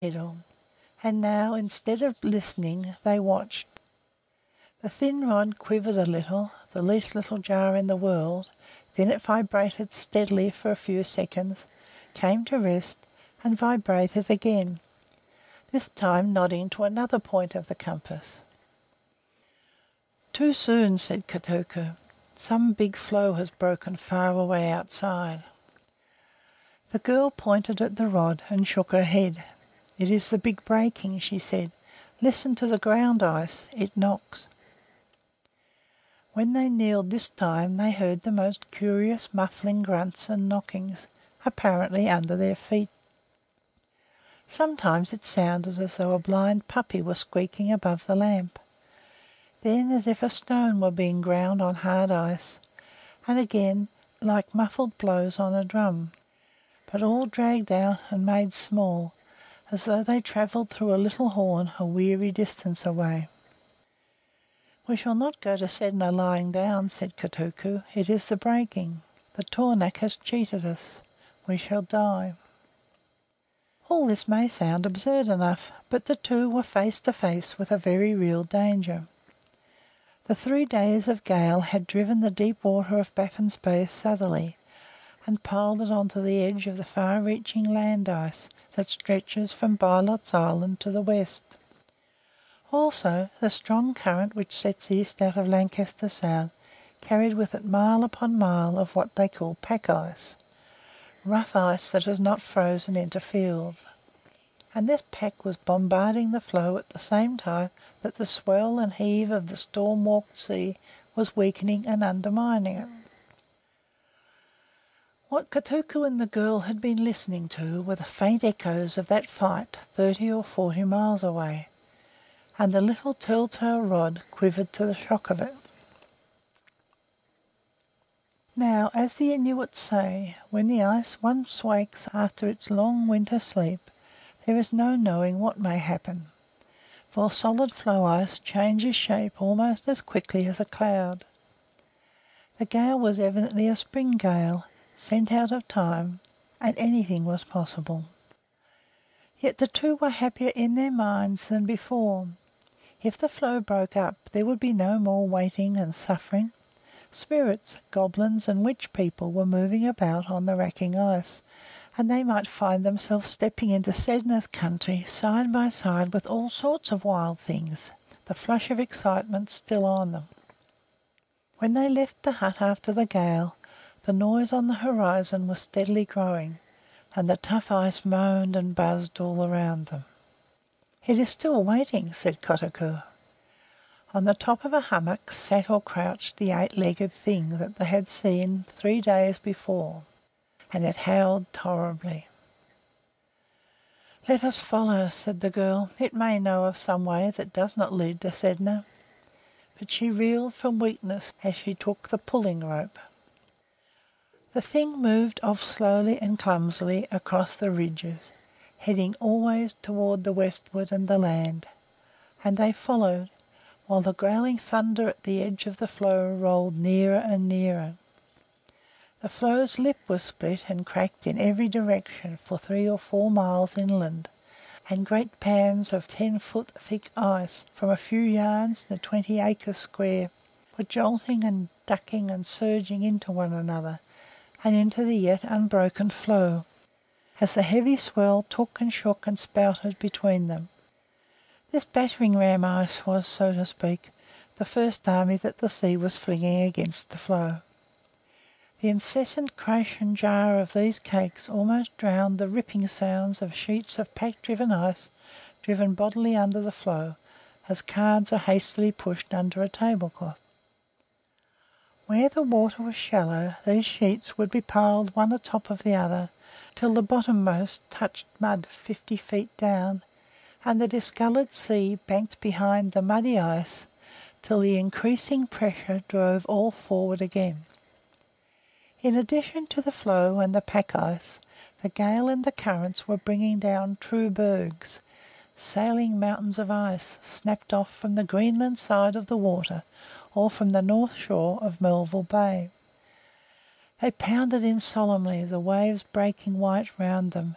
middle, and now, instead of listening, they watched. The thin rod quivered a little, the least little jar in the world, then it vibrated steadily for a few seconds, came to rest, and vibrated again, this time nodding to another point of the compass. "Too soon," said Kotuko. "Some big floe has broken far away outside." The girl pointed at the rod and shook her head. "It is the big breaking," she said. "Listen to the ground ice. It knocks." When they kneeled this time they heard the most curious muffling grunts and knockings, apparently under their feet. Sometimes it sounded as though a blind puppy were squeaking above the lamp, then as if a stone were being ground on hard ice, and again like muffled blows on a drum, but all dragged out and made small, as though they travelled through a little horn a weary distance away. "We shall not go to Sedna lying down," said Kotuko. "It is the breaking. The tornaq has cheated us. We shall die." All this may sound absurd enough, but the two were face to face with a very real danger. The 3 days of gale had driven the deep water of Baffin's Bay southerly, and piled it on to the edge of the far-reaching land ice that stretches from Bylot's Island to the west. Also, the strong current which sets east out of Lancaster Sound carried with it mile upon mile of what they call pack ice, rough ice that has not frozen into fields, and this pack was bombarding the floe at the same time that the swell and heave of the storm-walked sea was weakening and undermining it. What Kotuko and the girl had been listening to were the faint echoes of that fight 30 or 40 miles away, and the little telltale rod quivered to the shock of it. Now, as the Inuits say, when the ice once wakes after its long winter sleep, there is no knowing what may happen, for solid floe ice changes shape almost as quickly as a cloud. The gale was evidently a spring gale, sent out of time, and anything was possible. Yet the two were happier in their minds than before. If the floe broke up, there would be no more waiting and suffering. Spirits, goblins, and witch people were moving about on the racking ice, and they might find themselves stepping into Sedna's country side by side with all sorts of wild things, the flush of excitement still on them. When they left the hut after the gale, the noise on the horizon was steadily growing, and the tough ice moaned and buzzed all around them. "It is still waiting," said Kotuko. On the top of a hummock sat or crouched the 8-legged thing that they had seen 3 days before, and it howled horribly. "Let us follow," said the girl. "It may know of some way that does not lead to Sedna." But she reeled from weakness as she took the pulling rope. The thing moved off slowly and clumsily across the ridges, heading always toward the westward and the land, and they followed, while the growling thunder at the edge of the floe rolled nearer and nearer. The floe's lip was split and cracked in every direction for 3 or 4 miles inland, and great pans of 10-foot thick ice, from a few yards to 20 acres square, were jolting and ducking and surging into one another and into the yet unbroken floe, as the heavy swell took and shook and spouted between them. This battering-ram ice was, so to speak, the first army that the sea was flinging against the floe. The incessant crash and jar of these cakes almost drowned the ripping sounds of sheets of pack-driven ice driven bodily under the floe, as cards are hastily pushed under a tablecloth. Where the water was shallow, these sheets would be piled one atop of the other till the bottommost touched mud 50 feet down, and the discoloured sea banked behind the muddy ice till the increasing pressure drove all forward again. In addition to the floe and the pack ice, the gale and the currents were bringing down true bergs, sailing mountains of ice snapped off from the Greenland side of the water or from the north shore of Melville Bay. They pounded in solemnly, the waves breaking white round them,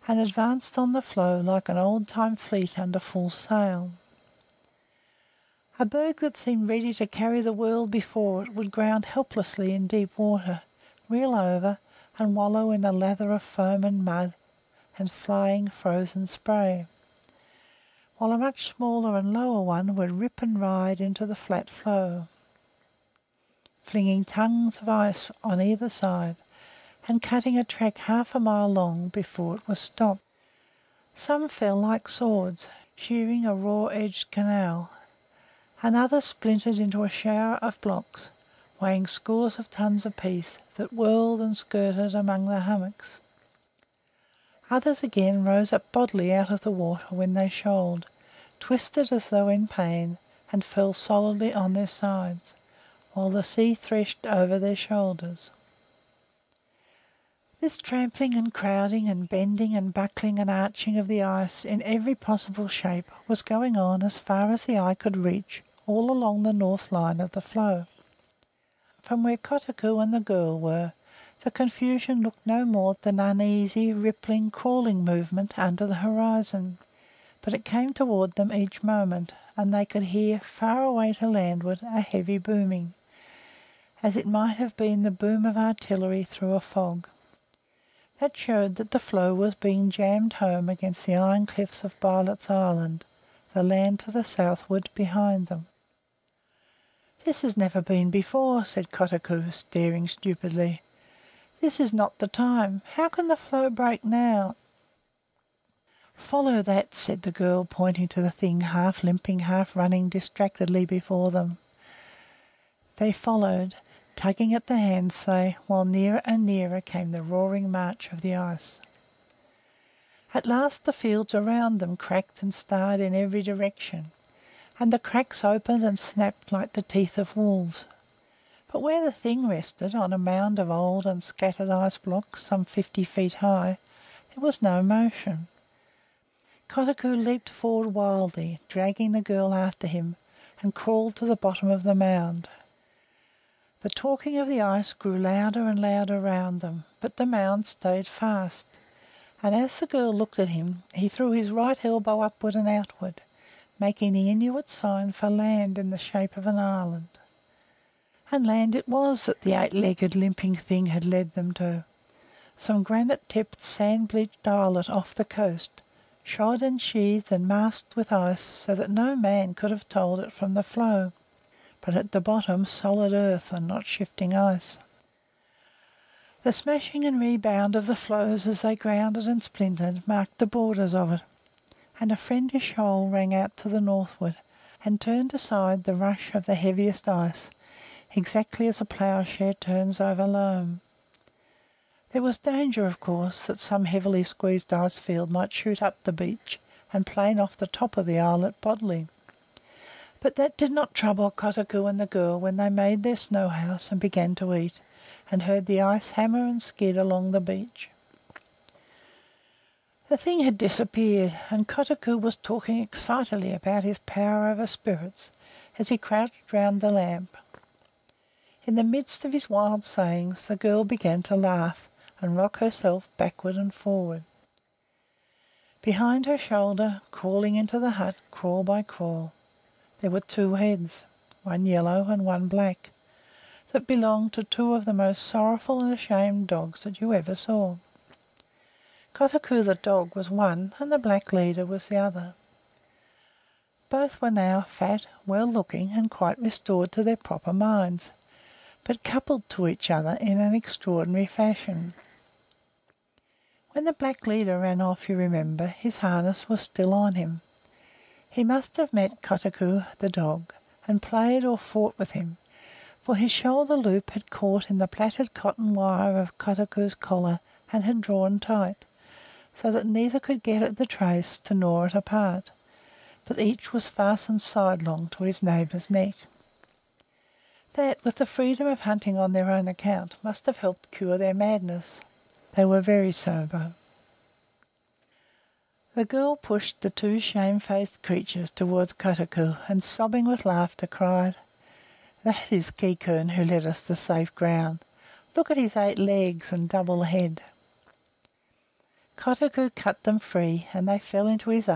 and advanced on the floe like an old-time fleet under full sail. A berg that seemed ready to carry the world before it would ground helplessly in deep water, reel over, and wallow in a lather of foam and mud and flying frozen spray, while a much smaller and lower one would rip and ride into the flat floe, flinging tongues of ice on either side and cutting a track half a mile long before it was stopped. Some fell like swords, shearing a raw-edged canal, and others splintered into a shower of blocks, weighing scores of tons apiece, that whirled and skirted among the hummocks. Others again rose up bodily out of the water when they shoaled, twisted as though in pain, and fell solidly on their sides, while the sea threshed over their shoulders. This trampling and crowding and bending and buckling and arching of the ice in every possible shape was going on as far as the eye could reach all along the north line of the floe. From where Kotuko and the girl were, the confusion looked no more than uneasy, rippling, crawling movement under the horizon, but it came toward them each moment, and they could hear, far away to landward, a heavy booming, as it might have been the boom of artillery through a fog. That showed that the floe was being jammed home against the iron cliffs of Bylot's Island, the land to the southward behind them. "This has never been before," said Kotuko, staring stupidly. "This is not the time. How can the floe break now?" "Follow that," said the girl, pointing to the thing half limping, half running distractedly before them. They followed, tugging at the handsleigh, while nearer and nearer came the roaring march of the ice. At last the fields around them cracked and starred in every direction, and the cracks opened and snapped like the teeth of wolves. But where the thing rested, on a mound of old and scattered ice blocks some 50 feet high, there was no motion. Kotuko leaped forward wildly, dragging the girl after him, and crawled to the bottom of the mound. The talking of the ice grew louder and louder round them, but the mound stayed fast, and as the girl looked at him, he threw his right elbow upward and outward, making the Inuit sign for land in the shape of an island. And land it was that the 8-legged limping thing had led them to, some granite-tipped, sand-bleached islet off the coast, shod and sheathed and masked with ice so that no man could have told it from the floe, but at the bottom solid earth and not shifting ice. The smashing and rebound of the floes as they grounded and splintered marked the borders of it, and a friendly shoal rang out to the northward and turned aside the rush of the heaviest ice, exactly as a ploughshare turns over loam. There was danger, of course, that some heavily squeezed ice field might shoot up the beach and plane off the top of the islet bodily. But that did not trouble Kotuko and the girl when they made their snow house and began to eat, and heard the ice hammer and skid along the beach. The thing had disappeared, and Kotuko was talking excitedly about his power over spirits as he crouched round the lamp. In the midst of his wild sayings, the girl began to laugh and rock herself backward and forward. Behind her shoulder, crawling into the hut, crawl by crawl, there were 2 heads, one yellow and one black, that belonged to 2 of the most sorrowful and ashamed dogs that you ever saw. Kotuko the dog was one, and the black leader was the other. Both were now fat, well-looking, and quite restored to their proper minds, but coupled to each other in an extraordinary fashion. When the black leader ran off, you remember, his harness was still on him. He must have met Kotuko the dog, and played or fought with him, for his shoulder loop had caught in the plaited cotton wire of Kotuko's collar and had drawn tight, so that neither could get at the trace to gnaw it apart, but each was fastened sidelong to his neighbour's neck. That, with the freedom of hunting on their own account, must have helped cure their madness. They were very sober. The girl pushed the 2 shamefaced creatures towards Kotuko, and, sobbing with laughter, cried, "That is Quiquern who led us to safe ground. Look at his 8 legs and double head." Kotuko cut them free, and they fell into his